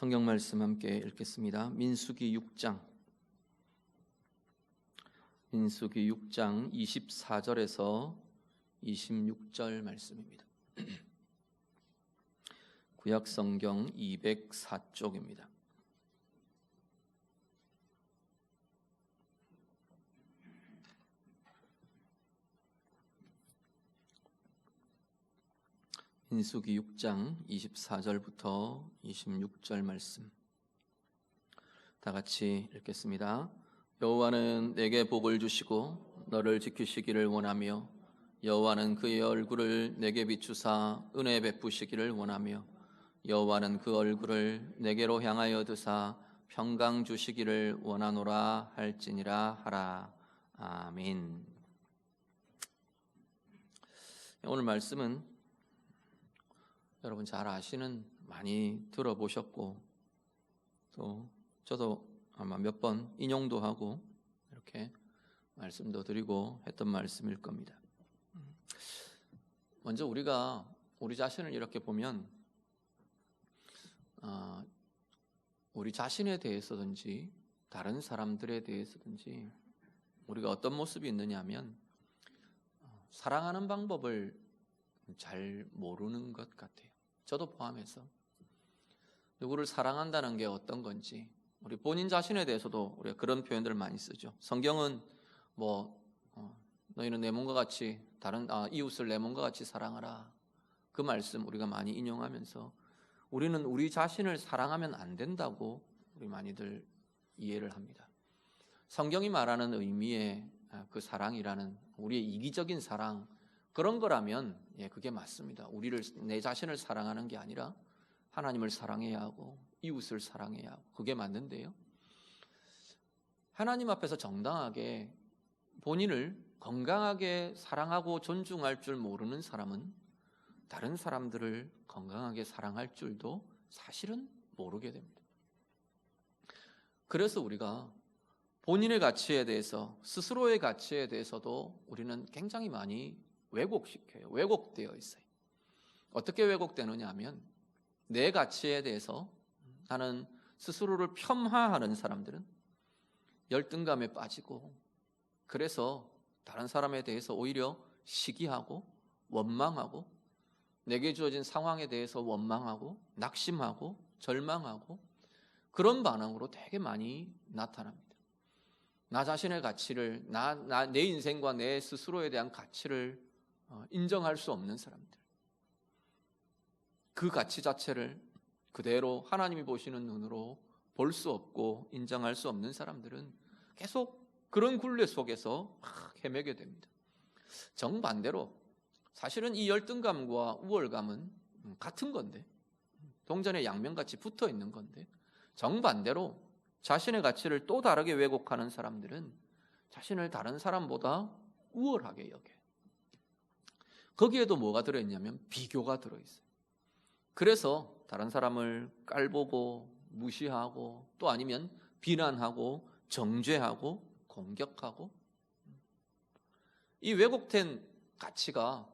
성경 말씀 함께 읽겠습니다. 민수기 6장 24절에서 26절 말씀입니다. 구약 성경 204쪽입니다. 민수기 6장 24절부터 26절 말씀 다 같이 읽겠습니다. 여호와는 내게 복을 주시고 너를 지키시기를 원하며 여호와는 그의 얼굴을 내게 비추사 은혜 베푸시기를 원하며 여호와는 그 얼굴을 내게로 향하여 드사 평강 주시기를 원하노라 할지니라 하라. 아멘. 오늘 말씀은 여러분 잘 아시는, 많이 들어보셨고 또 저도 아마 몇 번 인용도 하고 이렇게 말씀도 드리고 했던 말씀일 겁니다. 먼저 우리가 우리 자신을 이렇게 보면 우리 자신에 대해서든지 다른 사람들에 대해서든지 우리가 어떤 모습이 있느냐 하면 사랑하는 방법을 잘 모르는 것 같아요. 저도 포함해서 누구를 사랑한다는 게 어떤 건지, 우리 본인 자신에 대해서도 우리가 그런 표현들을 많이 쓰죠. 성경은 너희는 내 몸과 같이 이웃을 내 몸과 같이 사랑하라, 그 말씀 우리가 많이 인용하면서 우리는 우리 자신을 사랑하면 안 된다고 우리 많이들 이해를 합니다. 성경이 말하는 의미의 그 사랑이라는 우리의 이기적인 사랑, 그런 거라면 그게 맞습니다. 내 자신을 사랑하는 게 아니라 하나님을 사랑해야 하고 이웃을 사랑해야 하고, 그게 맞는데요, 하나님 앞에서 정당하게 본인을 건강하게 사랑하고 존중할 줄 모르는 사람은 다른 사람들을 건강하게 사랑할 줄도 사실은 모르게 됩니다. 그래서 우리가 본인의 가치에 대해서, 스스로의 가치에 대해서도 우리는 굉장히 많이 왜곡시켜요. 왜곡되어 있어요. 어떻게 왜곡되느냐 하면, 내 가치에 대해서 나는 스스로를 폄하하는 사람들은 열등감에 빠지고, 그래서 다른 사람에 대해서 오히려 시기하고 원망하고, 내게 주어진 상황에 대해서 원망하고 낙심하고 절망하고, 그런 반응으로 되게 많이 나타납니다. 나 자신의 가치를, 내 인생과 내 스스로에 대한 가치를 인정할 수 없는 사람들, 그 가치 자체를 그대로 하나님이 보시는 눈으로 볼 수 없고 인정할 수 없는 사람들은 계속 그런 굴레 속에서 헤매게 됩니다. 정반대로 사실은 이 열등감과 우월감은 같은 건데, 동전의 양면같이 붙어 있는 건데, 정반대로 자신의 가치를 또 다르게 왜곡하는 사람들은 자신을 다른 사람보다 우월하게 여겨요. 거기에도 뭐가 들어있냐면 비교가 들어있어요. 그래서 다른 사람을 깔보고 무시하고, 또 아니면 비난하고 정죄하고 공격하고, 이 왜곡된 가치가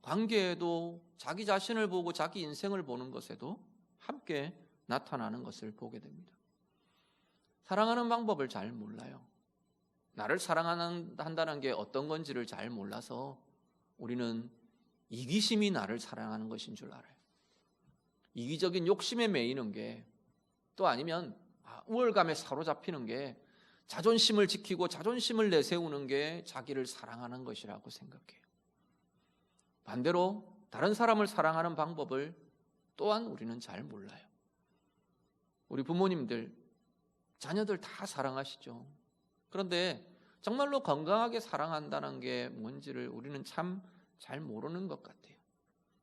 관계에도, 자기 자신을 보고 자기 인생을 보는 것에도 함께 나타나는 것을 보게 됩니다. 사랑하는 방법을 잘 몰라요. 나를 사랑한다는 게 어떤 건지를 잘 몰라서 우리는 이기심이 나를 사랑하는 것인 줄 알아요. 이기적인 욕심에 매이는 게, 또 아니면 우월감에 사로잡히는 게, 자존심을 지키고 자존심을 내세우는 게 자기를 사랑하는 것이라고 생각해요. 반대로 다른 사람을 사랑하는 방법을 또한 우리는 잘 몰라요. 우리 부모님들, 자녀들 다 사랑하시죠. 그런데 정말로 건강하게 사랑한다는 게 뭔지를 우리는 참 잘 모르는 것 같아요.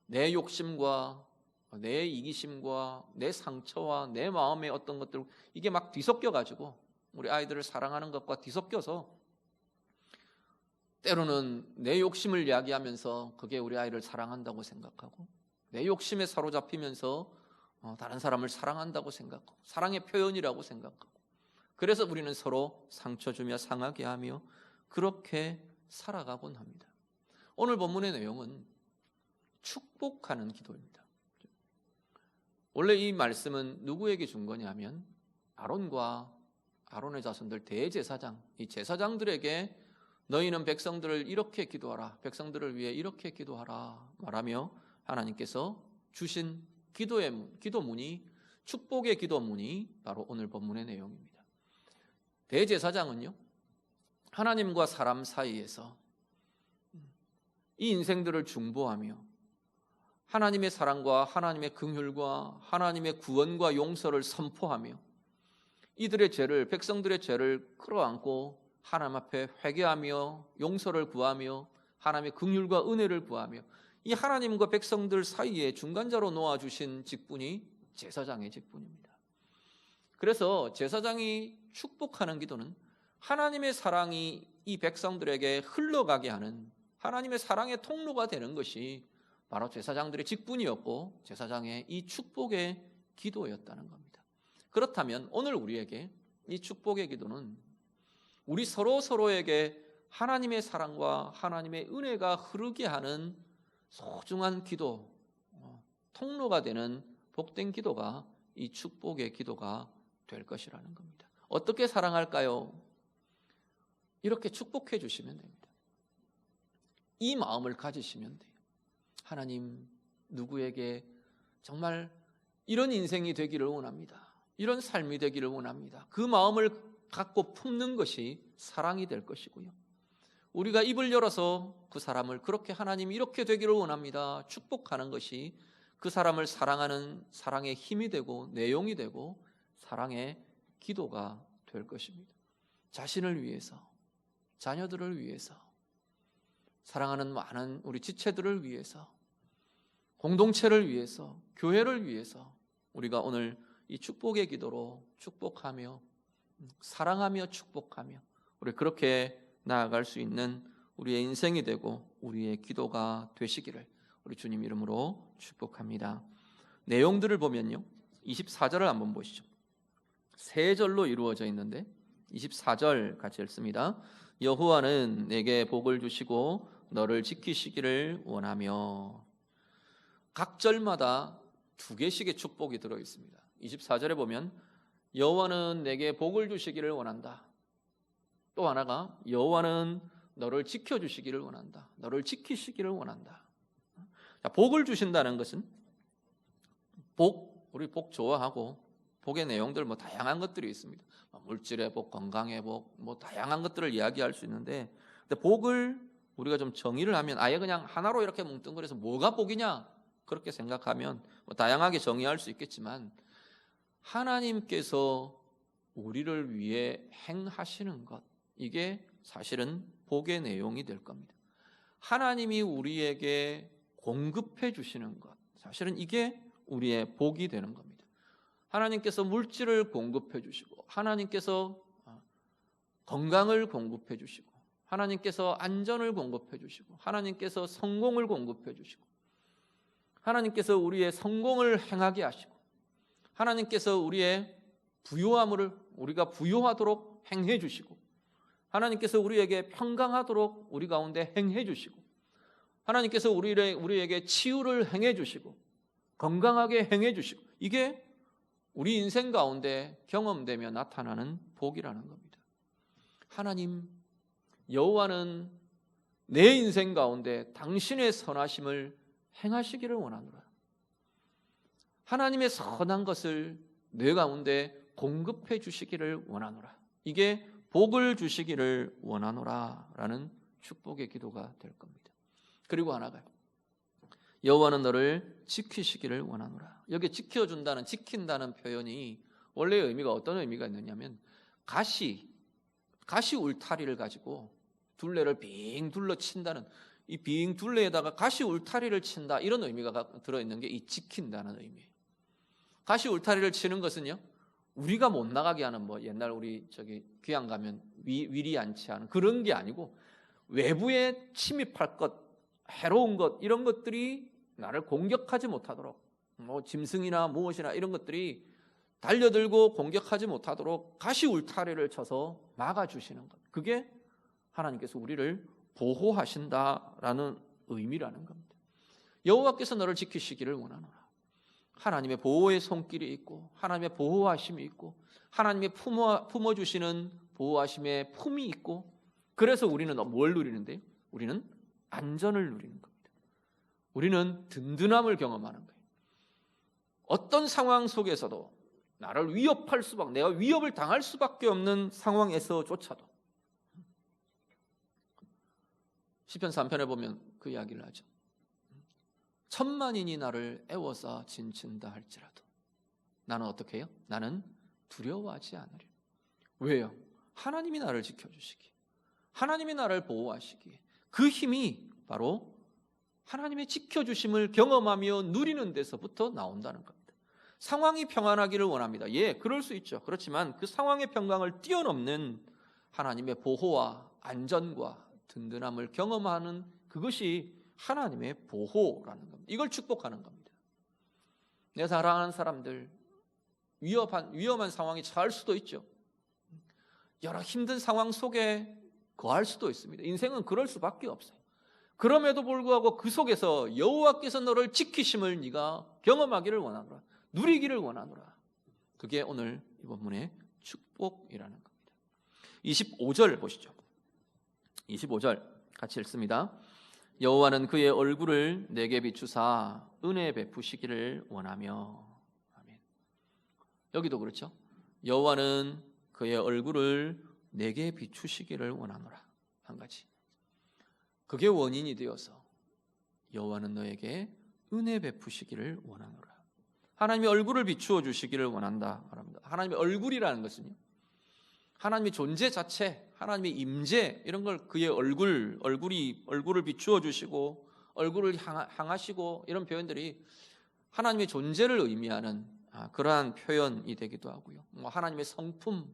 내 욕심과 내 이기심과 내 상처와 내 마음의 어떤 것들, 이게 막 뒤섞여가지고 우리 아이들을 사랑하는 것과 뒤섞여서 때로는 내 욕심을 이야기하면서 그게 우리 아이를 사랑한다고 생각하고, 내 욕심에 사로잡히면서 다른 사람을 사랑한다고 생각하고, 사랑의 표현이라고 생각하고, 그래서 우리는 서로 상처 주며 상하게 하며 그렇게 살아가곤 합니다. 오늘 본문의 내용은 축복하는 기도입니다. 원래 이 말씀은 누구에게 준 거냐면 아론과 아론의 자손들 대제사장, 이 제사장들에게 너희는 백성들을 이렇게 기도하라, 백성들을 위해 이렇게 기도하라 말하며 하나님께서 주신 기도문이, 축복의 기도문이 바로 오늘 본문의 내용입니다. 대제사장은요, 하나님과 사람 사이에서 이 인생들을 중보하며 하나님의 사랑과 하나님의 긍휼과 하나님의 구원과 용서를 선포하며 이들의 죄를, 백성들의 죄를 끌어안고 하나님 앞에 회개하며 용서를 구하며 하나님의 긍휼과 은혜를 구하며 이 하나님과 백성들 사이에 중간자로 놓아주신 직분이 제사장의 직분입니다. 그래서 제사장이 축복하는 기도는 하나님의 사랑이 이 백성들에게 흘러가게 하는 하나님의 사랑의 통로가 되는 것이 바로 제사장들의 직분이었고 제사장의 이 축복의 기도였다는 겁니다. 그렇다면 오늘 우리에게 이 축복의 기도는 우리 서로에게 하나님의 사랑과 하나님의 은혜가 흐르게 하는 소중한 기도, 통로가 되는 복된 기도가 이 축복의 기도가 될 것이라는 겁니다. 어떻게 사랑할까요? 이렇게 축복해 주시면 됩니다. 이 마음을 가지시면 돼요. 하나님, 누구에게 정말 이런 인생이 되기를 원합니다. 이런 삶이 되기를 원합니다. 그 마음을 갖고 품는 것이 사랑이 될 것이고요. 우리가 입을 열어서 그 사람을 그렇게 하나님 이렇게 되기를 원합니다. 축복하는 것이 그 사람을 사랑하는 사랑의 힘이 되고 내용이 되고 사랑의 기도가 될 것입니다. 자신을 위해서, 자녀들을 위해서, 사랑하는 많은 우리 지체들을 위해서, 공동체를 위해서, 교회를 위해서 우리가 오늘 이 축복의 기도로 축복하며 사랑하며 축복하며 우리 그렇게 나아갈 수 있는 우리의 인생이 되고 우리의 기도가 되시기를 우리 주님 이름으로 축복합니다. 내용들을 보면요, 24절을 한번 보시죠. 세 절로 이루어져 있는데 24절 같이 읽습니다. 여호와는 내게 복을 주시고 너를 지키시기를 원하며. 각 절마다 두 개씩의 축복이 들어 있습니다. 24절에 보면 여호와는 내게 복을 주시기를 원한다. 또 하나가 여호와는 너를 지켜주시기를 원한다. 너를 지키시기를 원한다. 자, 복을 주신다는 것은 우리 복 좋아하고 복의 내용들 다양한 것들이 있습니다. 물질의 복, 건강의 복, 다양한 것들을 이야기할 수 있는데, 근데 복을 우리가 좀 정의를 하면 아예 그냥 하나로 이렇게 뭉뚱그려서 뭐가 복이냐 그렇게 생각하면 다양하게 정의할 수 있겠지만 하나님께서 우리를 위해 행하시는 것, 이게 사실은 복의 내용이 될 겁니다. 하나님이 우리에게 공급해 주시는 것, 사실은 이게 우리의 복이 되는 겁니다. 하나님께서 물질을 공급해 주시고 하나님께서 건강을 공급해 주시고 하나님께서 안전을 공급해 주시고 하나님께서 성공을 공급해 주시고 하나님께서 우리의 성공을 행하게 하시고 하나님께서 우리의 부요함을 우리가 부요하도록 행해 주시고 하나님께서 우리에게 평강하도록 우리 가운데 행해 주시고 하나님께서 우리에게 치유를 행해 주시고 건강하게 행해 주시고 이게 우리 인생 가운데 경험되며 나타나는 복이라는 겁니다. 하나님, 여호와는 내 인생 가운데 당신의 선하심을 행하시기를 원하노라. 하나님의 선한 것을 내 가운데 공급해 주시기를 원하노라. 이게 복을 주시기를 원하노라 라는 축복의 기도가 될 겁니다. 그리고 하나가 여호와는 너를 지키시기를 원하노라. 여기 지켜준다는, 지킨다는 표현이 원래의 의미가 어떤 의미가 있느냐면 가시 울타리를 가지고 둘레를 빙 둘러친다는, 이 빙 둘레에다가 가시 울타리를 친다, 이런 의미가 들어있는 게 이 지킨다는 의미예요. 가시 울타리를 치는 것은요, 우리가 못 나가게 하는 옛날 우리 귀양 가면 위리 안치하는 그런 게 아니고 외부에 침입할 것, 해로운 것, 이런 것들이 나를 공격하지 못하도록, 짐승이나 무엇이나 이런 것들이 달려들고 공격하지 못하도록 가시 울타리를 쳐서 막아주시는 것, 그게 하나님께서 우리를 보호하신다라는 의미라는 겁니다. 여호와께서 너를 지키시기를 원하노라. 하나님의 보호의 손길이 있고 하나님의 보호하심이 있고 하나님의 품어주시는 보호하심의 품이 있고, 그래서 우리는 뭘 누리는데요? 우리는 안전을 누리는 겁니다. 우리는 든든함을 경험하는 거예요. 어떤 상황 속에서도 나를 위협할 수밖에, 내가 위협을 당할 수밖에 없는 상황에서조차도 시편 3편에 보면 그 이야기를 하죠. 천만인이 나를 애워싸 진친다 할지라도 나는 어떻게 해요? 나는 두려워하지 않으리라. 왜요? 하나님이 나를 지켜주시기, 하나님이 나를 보호하시기, 그 힘이 바로 하나님의 지켜주심을 경험하며 누리는 데서부터 나온다는 겁니다. 상황이 평안하기를 원합니다. 예, 그럴 수 있죠. 그렇지만 그 상황의 평강을 뛰어넘는 하나님의 보호와 안전과 든든함을 경험하는 그것이 하나님의 보호라는 겁니다. 이걸 축복하는 겁니다. 내 사랑하는 사람들, 위험한 상황에 처할 수도 있죠. 여러 힘든 상황 속에 거할 수도 있습니다. 인생은 그럴 수밖에 없어요. 그럼에도 불구하고 그 속에서 여호와께서 너를 지키심을 네가 경험하기를 원하노라, 누리기를 원하노라. 그게 오늘 이 본문의 축복이라는 겁니다. 25절 보시죠. 25절 같이 읽습니다. 여호와는 그의 얼굴을 내게 비추사 은혜 베푸시기를 원하며. 아멘. 여기도 그렇죠. 여호와는 그의 얼굴을 내게 비추시기를 원하노라. 한 가지, 그게 원인이 되어서 여호와는 너에게 은혜 베푸시기를 원하노라. 하나님의 얼굴을 비추어 주시기를 원한다 말합니다. 하나님의 얼굴이라는 것은요, 하나님의 존재 자체, 하나님의 임재, 이런 걸 그의 얼굴을 비추어 주시고 얼굴을 향하시고, 이런 표현들이 하나님의 존재를 의미하는 그러한 표현이 되기도 하고요. 하나님의 성품,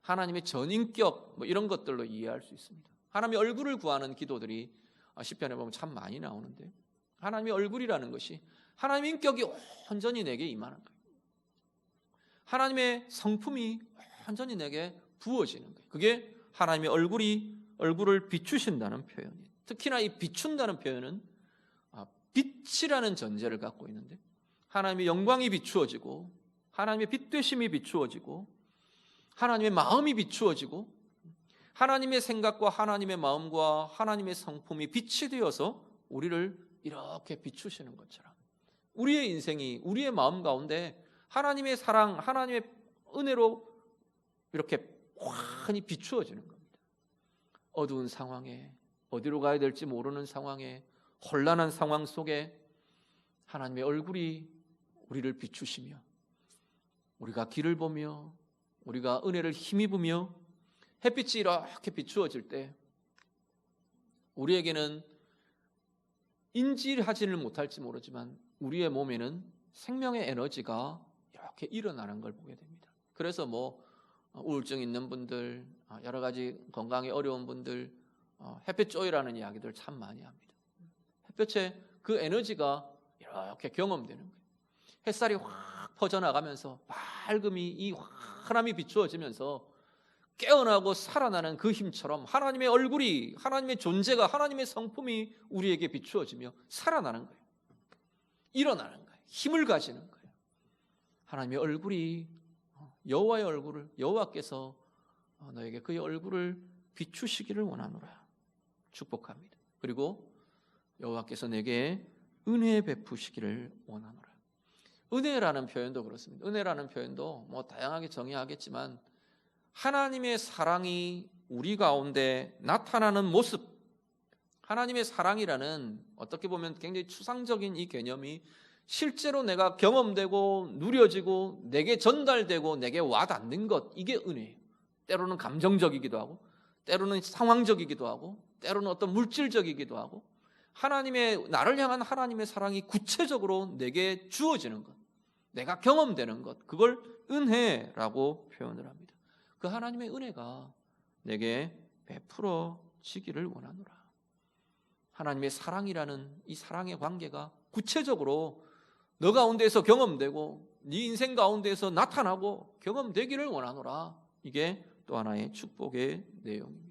하나님의 전인격, 이런 것들로 이해할 수 있습니다. 하나님의 얼굴을 구하는 기도들이 시편에 보면 참 많이 나오는데, 하나님의 얼굴이라는 것이 하나님의 인격이 온전히 내게 임하는 거예요. 하나님의 성품이 온전히 내게 부어지는 거예요. 그게 하나님의 얼굴을 비추신다는 표현이에요. 특히나 이 비춘다는 표현은 빛이라는 전제를 갖고 있는데, 하나님의 영광이 비추어지고 하나님의 빛되심이 비추어지고 하나님의 마음이 비추어지고 하나님의 생각과 하나님의 마음과 하나님의 성품이 빛이 되어서 우리를 이렇게 비추시는 것처럼 우리의 인생이, 우리의 마음 가운데 하나님의 사랑, 하나님의 은혜로 이렇게 환히 비추어지는 겁니다. 어두운 상황에, 어디로 가야 될지 모르는 상황에, 혼란한 상황 속에 하나님의 얼굴이 우리를 비추시며, 우리가 길을 보며 우리가 은혜를 힘입으며 햇빛이 이렇게 비추어질 때 우리에게는 인지하지는 못할지 모르지만 우리의 몸에는 생명의 에너지가 이렇게 일어나는 걸 보게 됩니다. 그래서 우울증 있는 분들, 여러 가지 건강에 어려운 분들 햇볕 쪼이라는 이야기들 참 많이 합니다. 햇볕에 그 에너지가 이렇게 경험되는 거예요. 햇살이 확 퍼져나가면서 밝음이, 이 환함이 비추어지면서 깨어나고 살아나는 그 힘처럼 하나님의 얼굴이, 하나님의 존재가, 하나님의 성품이 우리에게 비추어지며 살아나는 거예요. 일어나는 거예요. 힘을 가지는 거예요. 하나님의 얼굴이, 여호와의 얼굴을, 여호와께서 너에게 그의 얼굴을 비추시기를 원하노라. 축복합니다. 그리고 여호와께서 내게 은혜 베푸시기를 원하노라. 은혜라는 표현도 그렇습니다. 은혜라는 표현도 다양하게 정의하겠지만 하나님의 사랑이 우리 가운데 나타나는 모습, 하나님의 사랑이라는 어떻게 보면 굉장히 추상적인 이 개념이 실제로 내가 경험되고 누려지고 내게 전달되고 내게 와닿는 것, 이게 은혜예요. 때로는 감정적이기도 하고 때로는 상황적이기도 하고 때로는 어떤 물질적이기도 하고, 나를 향한 하나님의 사랑이 구체적으로 내게 주어지는 것, 내가 경험되는 것, 그걸 은혜라고 표현을 합니다. 그 하나님의 은혜가 내게 베풀어지기를 원하노라. 하나님의 사랑이라는 이 사랑의 관계가 구체적으로 너 가운데에서 경험되고 네 인생 가운데에서 나타나고 경험되기를 원하노라. 이게 또 하나의 축복의 내용입니다.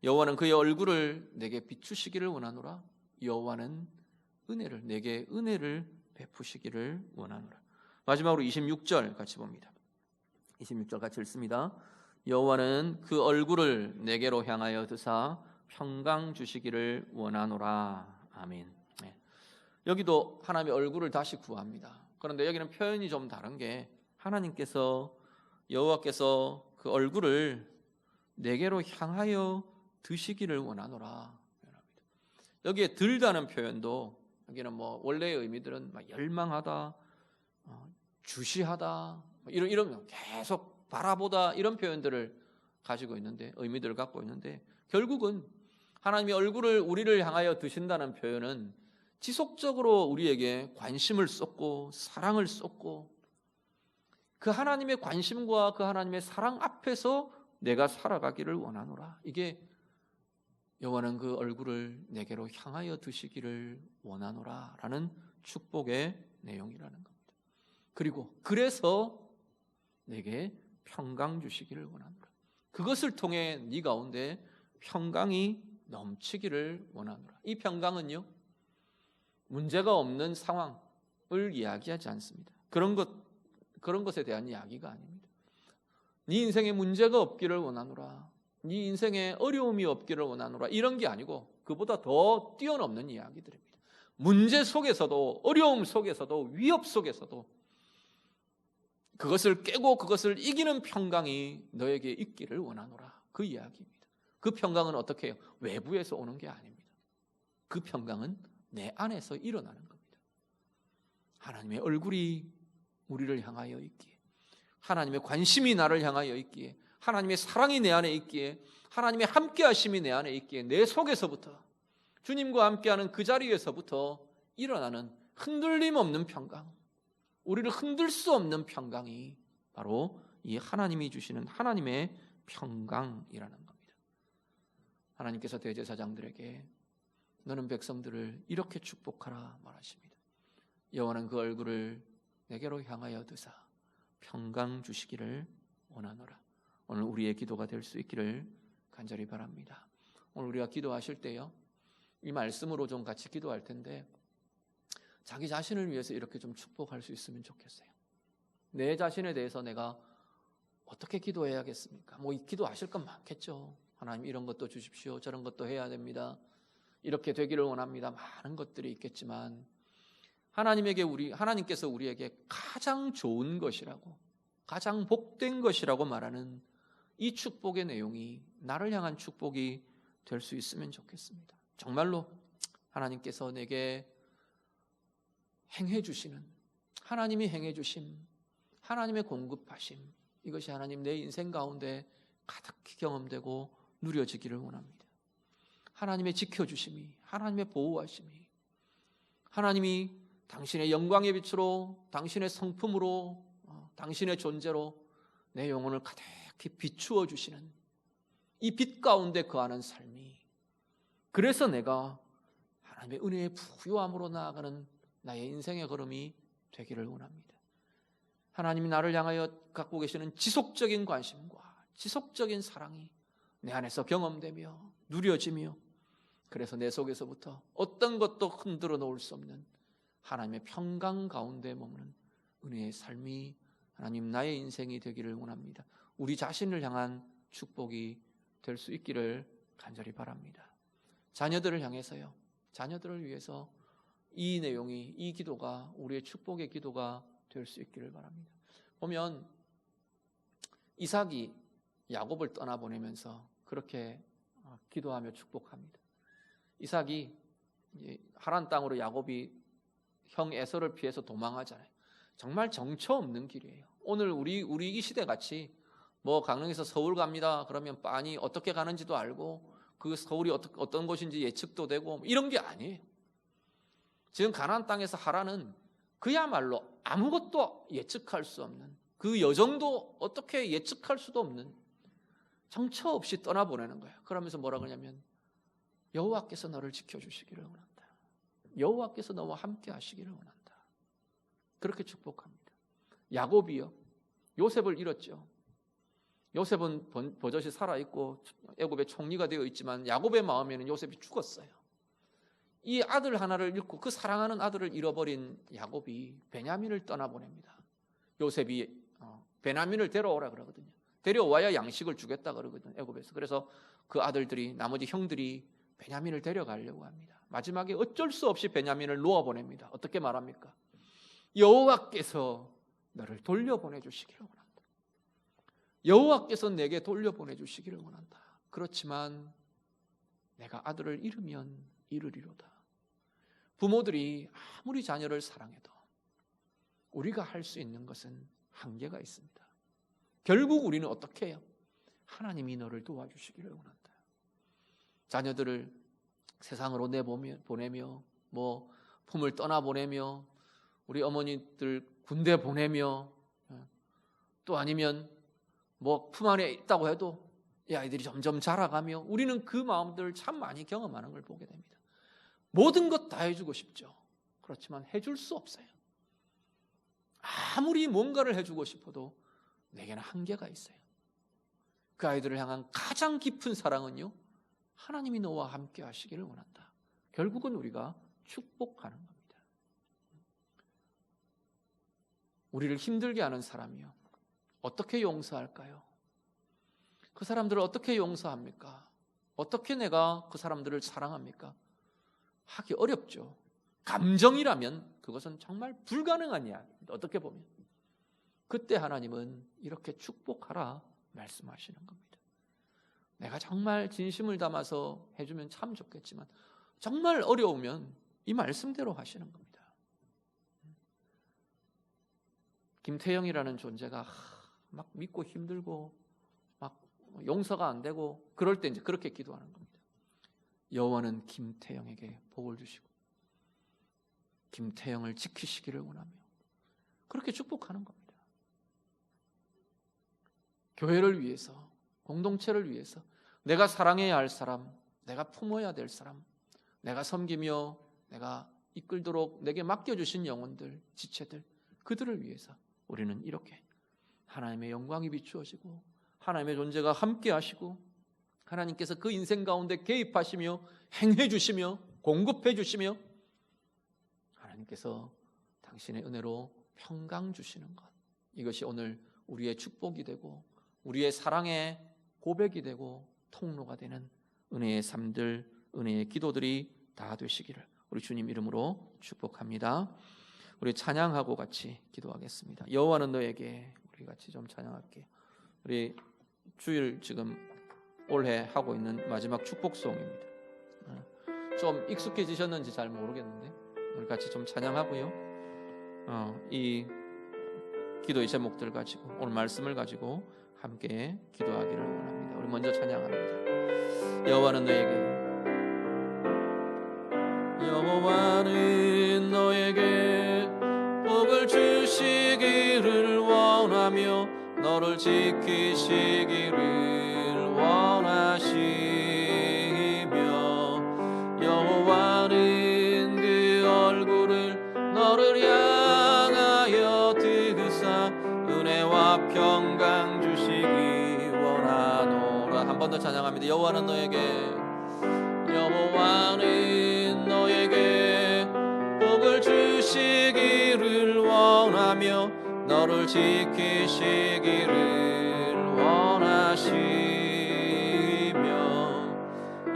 여호와는 그의 얼굴을 내게 비추시기를 원하노라. 여호와는 내게 은혜를 베푸시기를 원하노라. 마지막으로 26절 같이 봅니다. 26절 같이 읽습니다. 여호와는 그 얼굴을 내게로 향하여 드사 평강 주시기를 원하노라. 아멘. 네. 여기도 하나님의 얼굴을 다시 구합니다. 그런데 여기는 표현이 좀 다른 게 하나님께서 여호와께서 그 얼굴을 내게로 향하여 드시기를 원하노라. 여기에 들다는 표현도 여기는 뭐 원래의 의미들은 막 열망하다, 주시하다, 이런 계속 바라보다 이런 표현들을 가지고 있는데 의미들을 갖고 있는데 결국은 하나님의 얼굴을 우리를 향하여 드신다는 표현은 지속적으로 우리에게 관심을 쏟고 사랑을 쏟고 그 하나님의 관심과 그 하나님의 사랑 앞에서 내가 살아가기를 원하노라. 이게 여호와는 그 얼굴을 내게로 향하여 드시기를 원하노라 라는 축복의 내용이라는 겁니다. 그리고 그래서 내게 평강 주시기를 원하노라. 그것을 통해 네 가운데 평강이 넘치기를 원하노라. 이 평강은요, 문제가 없는 상황을 이야기하지 않습니다. 그런 것에 대한 이야기가 아닙니다. 네 인생에 문제가 없기를 원하노라, 네 인생에 어려움이 없기를 원하노라, 이런 게 아니고 그보다 더 뛰어넘는 이야기들입니다. 문제 속에서도, 어려움 속에서도, 위협 속에서도 그것을 깨고 그것을 이기는 평강이 너에게 있기를 원하노라, 그 이야기입니다. 그 평강은 어떻게 해요? 외부에서 오는 게 아닙니다. 그 평강은 내 안에서 일어나는 겁니다. 하나님의 얼굴이 우리를 향하여 있기에, 하나님의 관심이 나를 향하여 있기에, 하나님의 사랑이 내 안에 있기에, 하나님의 함께하심이 내 안에 있기에, 내 속에서부터 주님과 함께하는 그 자리에서부터 일어나는 흔들림 없는 평강, 우리를 흔들 수 없는 평강이 바로 이 하나님이 주시는 하나님의 평강이라는 겁니다. 하나님께서 대제사장들에게 너는 백성들을 이렇게 축복하라 말하십니다. 여호와는 그 얼굴을 내게로 향하여 드사 평강 주시기를 원하노라. 오늘 우리의 기도가 될 수 있기를 간절히 바랍니다. 오늘 우리가 기도하실 때요, 이 말씀으로 좀 같이 기도할 텐데 자기 자신을 위해서 이렇게 좀 축복할 수 있으면 좋겠어요. 내 자신에 대해서 내가 어떻게 기도해야겠습니까? 뭐 기도하실 건 많겠죠. 하나님 이런 것도 주십시오, 저런 것도 해야 됩니다, 이렇게 되기를 원합니다, 많은 것들이 있겠지만 하나님께서 우리에게 가장 좋은 것이라고, 가장 복된 것이라고 말하는 이 축복의 내용이 나를 향한 축복이 될 수 있으면 좋겠습니다. 정말로 하나님께서 내게 행해 주시는, 하나님이 행해 주심, 하나님의 공급하심, 이것이 하나님 내 인생 가운데 가득히 경험되고 누려지기를 원합니다. 하나님의 지켜주심이, 하나님의 보호하심이, 하나님이 당신의 영광의 빛으로, 당신의 성품으로, 당신의 존재로 내 영혼을 가득히 비추어 주시는 이 빛 가운데 거하는 삶이, 그래서 내가 하나님의 은혜의 부유함으로 나아가는 나의 인생의 걸음이 되기를 원합니다. 하나님이 나를 향하여 갖고 계시는 지속적인 관심과 지속적인 사랑이 내 안에서 경험되며 누려지며, 그래서 내 속에서부터 어떤 것도 흔들어 놓을 수 없는 하나님의 평강 가운데 머무는 은혜의 삶이 하나님 나의 인생이 되기를 원합니다. 우리 자신을 향한 축복이 될 수 있기를 간절히 바랍니다. 자녀들을 향해서요, 자녀들을 위해서 이 내용이, 이 기도가 우리의 축복의 기도가 될 수 있기를 바랍니다. 보면 이삭이 야곱을 떠나보내면서 그렇게 기도하며 축복합니다. 이삭이 하란 땅으로 야곱이 형 에서를 피해서 도망하잖아요. 정말 정처 없는 길이에요. 오늘 우리 이 시대 같이 뭐 강릉에서 서울 갑니다 그러면 빤히 어떻게 가는지도 알고 그 서울이 어떤 곳인지 예측도 되고 이런 게 아니에요. 지금 가나안 땅에서 하란은 그야말로 아무것도 예측할 수 없는, 그 여정도 어떻게 예측할 수도 없는 정처 없이 떠나보내는 거예요. 그러면서 뭐라 그러냐면 여호와께서 너를 지켜주시기를 원한다, 여호와께서 너와 함께 하시기를 원한다, 그렇게 축복합니다. 야곱이요, 요셉을 잃었죠. 요셉은 버젓이 살아있고 애굽의 총리가 되어 있지만 야곱의 마음에는 요셉이 죽었어요. 이 아들 하나를 잃고 그 사랑하는 아들을 잃어버린 야곱이 베냐민을 떠나보냅니다. 요셉이 베냐민을 데려오라 그러거든요. 데려와야 양식을 주겠다 그러거든요, 애굽에서. 그래서 그 아들들이, 나머지 형들이 베냐민을 데려가려고 합니다. 마지막에 어쩔 수 없이 베냐민을 놓아보냅니다. 어떻게 말합니까? 여호와께서 너를 돌려보내주시기를 원한다. 여호와께서 내게 돌려보내주시기를 원한다. 그렇지만 내가 아들을 잃으면 잃으리로다. 부모들이 아무리 자녀를 사랑해도 우리가 할 수 있는 것은 한계가 있습니다. 결국 우리는 어떻게 해요? 하나님이 너를 도와주시기를 원한다. 자녀들을 세상으로 내보내며 품을 떠나보내며 우리 어머니들 군대 보내며 또 아니면 품 안에 있다고 해도 이 아이들이 점점 자라가며 우리는 그 마음들을 참 많이 경험하는 걸 보게 됩니다. 모든 것 다 해주고 싶죠. 그렇지만 해줄 수 없어요. 아무리 뭔가를 해주고 싶어도 내게는 한계가 있어요. 그 아이들을 향한 가장 깊은 사랑은요, 하나님이 너와 함께 하시기를 원한다. 결국은 우리가 축복하는 겁니다. 우리를 힘들게 하는 사람이요, 어떻게 용서할까요? 그 사람들을 어떻게 용서합니까? 어떻게 내가 그 사람들을 사랑합니까? 하기 어렵죠. 감정이라면 그것은 정말 불가능한 이야기입니다. 어떻게 보면 그때 하나님은 이렇게 축복하라 말씀하시는 겁니다. 내가 정말 진심을 담아서 해주면 참 좋겠지만 정말 어려우면 이 말씀대로 하시는 겁니다. 김태영이라는 존재가 막 믿고 힘들고 막 용서가 안 되고 그럴 때 이제 그렇게 기도하는 겁니다. 여호와는 김태영에게 복을 주시고 김태영을 지키시기를 원하며 그렇게 축복하는 겁니다. 교회를 위해서, 공동체를 위해서, 내가 사랑해야 할 사람, 내가 품어야 될 사람, 내가 섬기며 내가 이끌도록 내게 맡겨주신 영혼들, 지체들, 그들을 위해서 우리는 이렇게 하나님의 영광이 비추어지고 하나님의 존재가 함께 하시고 하나님께서 그 인생 가운데 개입하시며 행해 주시며 공급해 주시며 하나님께서 당신의 은혜로 평강 주시는 것, 이것이 오늘 우리의 축복이 되고 우리의 사랑의 고백이 되고 통로가 되는 은혜의 삶들, 은혜의 기도들이 다 되시기를 우리 주님 이름으로 축복합니다. 우리 찬양하고 같이 기도하겠습니다. 여호와는 너에게, 우리 같이 좀 찬양할게요. 우리 주일 지금 올해 하고 있는 마지막 축복송입니다. 좀 익숙해지셨는지 잘 모르겠는데 우리 같이 좀 찬양하고요. 이 기도의 제목들 가지고 오늘 말씀을 가지고 함께 기도하기를 원합니다. 우리 먼저 찬양합니다. 여호와는 너에게, 여호와는 너에게 복을 주시기를 원하며 너를 지키시기를 원하시며 여호와는 그 얼굴을 너를 향하여 드사 은혜와 평강 주시기 원하노라. 한 번 더 찬양합니다. 여호와는 너에게, 여호와는 너에게 복을 주시기를 원하며 너를 지키시기를 원하시며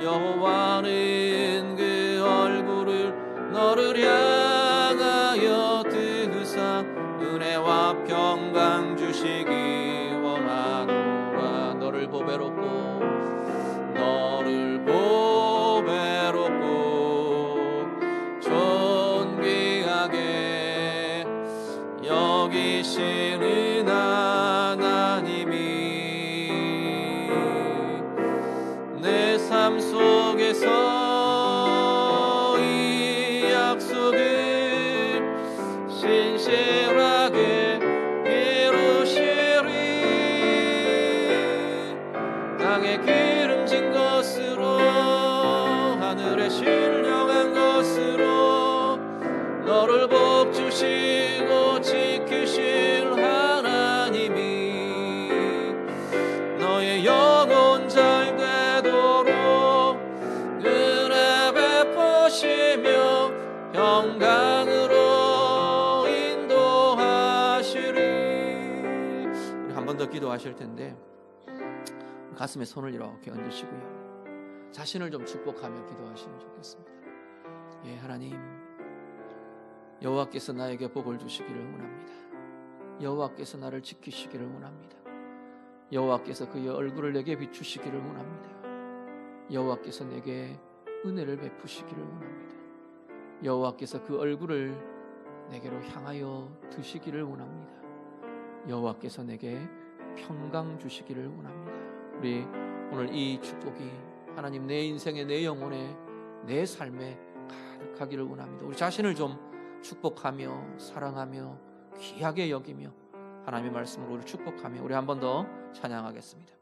여호와는 그 얼굴을 너를 향하여 드사 은혜와 평강 주시기 원하노라. 너를 보배롭고 존귀하게 여기시는 하나님이 내 삶 속에서 이 약속을 신실하게 이루시리. 땅에 기름진 것으로 하늘에 신령한 것으로 너를 복주시고 지키실 하나님이 너의 영혼 잘 되도록 은혜 베푸시며 번 더 기도하실 텐데 가슴에 손을 이렇게 얹으시고요. 자신을 좀 축복하며 기도하시면 좋겠습니다. 예, 하나님, 여호와께서 나에게 복을 주시기를 원합니다. 여호와께서 나를 지키시기를 원합니다. 여호와께서 그의 얼굴을 내게 비추시기를 원합니다. 여호와께서 내게 은혜를 베푸시기를 원합니다. 여호와께서 그 얼굴을 내게로 향하여 드시기를 원합니다. 여호와께서 내게 평강 주시기를 원합니다. 우리 오늘 이 축복이 하나님 내 인생에, 내 영혼에, 내 삶에 가득하기를 원합니다. 우리 자신을 좀 축복하며 사랑하며 귀하게 여기며 하나님의 말씀으로 우리 축복하며 우리 한 번 더 찬양하겠습니다.